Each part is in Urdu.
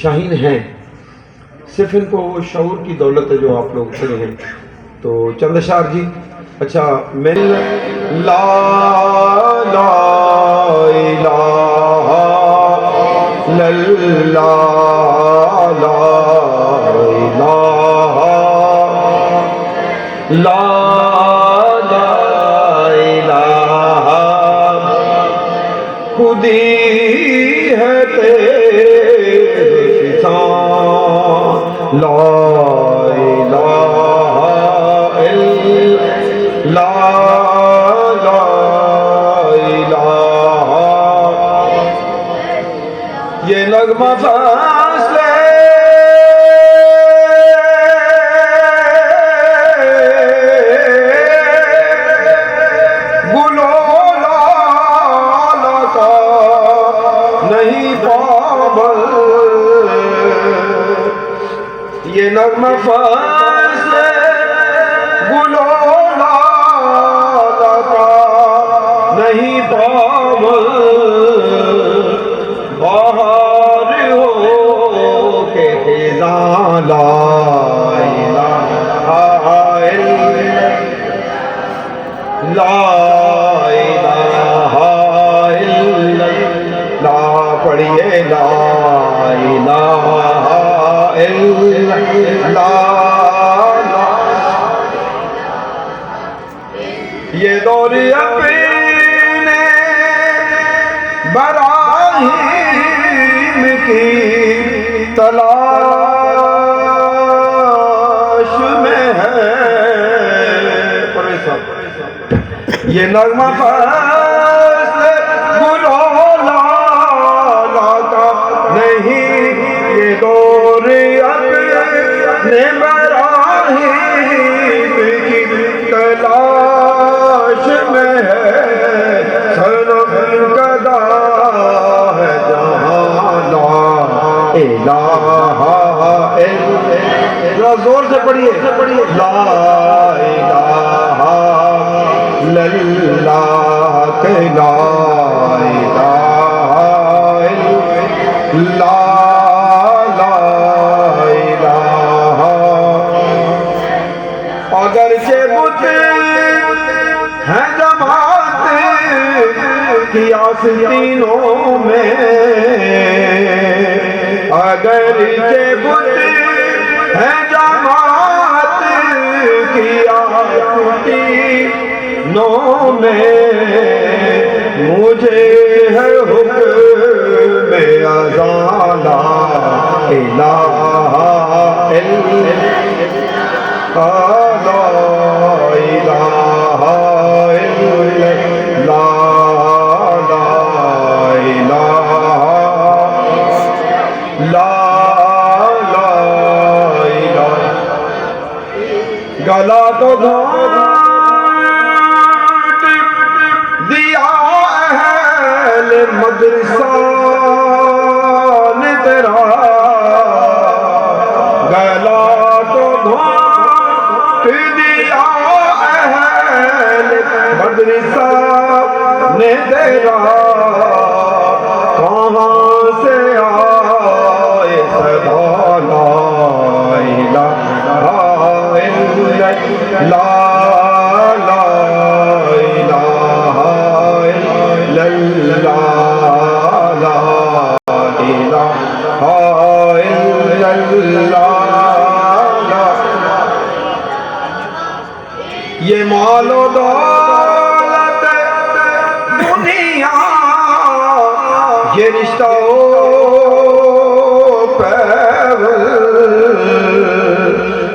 شاہین ہیں، صرف ان کو وہ شعور کی دولت ہے جو آپ لوگ کھڑے ہیں. تو چند اشعار جی. اچھا میں لا لا الہ الا اللہ لا الہ لا لا الہ خودی ہے تیرے فسان لا الہ الا لا لا الہ. یہ نغمہ فاصلے یہ نغمہ فاصلے گل و لالا کا نہیں پامل بہار ہو کے خزاں لا الہ الا لا الہ الا اللہ پڑھیے لا الہ یہ دور اپنے براہیم کی تلاش میں ہے. یہ نغمہ فاصلے گل و لالا کا نہیں، یہ دور اپنے براہیم کی تلاش میں ہے. سنم گدا ہے جہاں لا الہ الا زور سے پڑھیے لا الہ الا اللہ لا الہ الا اگرچہ بت ہیں جماعت کی آستینوں میں، اگرچہ بت ہیں جماعت کی آستینوں میں، مجھے ہے حکم اذان لا الہ الا گلا تو گھونٹ دیا اہل مدرسہ نے تیرا، گلا تو گھونٹ دیا اہل مدرسہ نے تیرا، کہاں سے آئے صدا لا الہ لا لا الہ الا اللہ لا الہ الا اللہ. یہ مال و دولت دنیا یہ رشتہ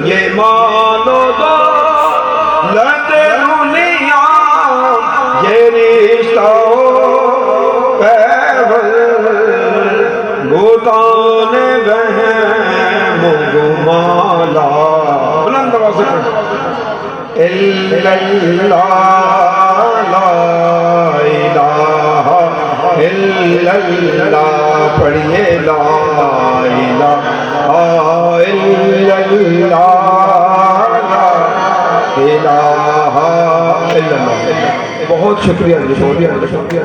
یہ مال و دولت دنیا یہ رشتہ بھوتان بہن گمالا بلند آواز سے الا اللہ لا الہ الا اللہ پڑھیے لا الہ الا اللہ لا الہ الا اللہ. بہت شکریہ شکریہ.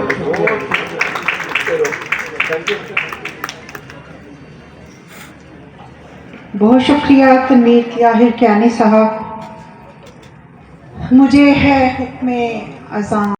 بہت شکریہ تنویر طاہر کیانی صاحب. مجھے ہے حکم اذان.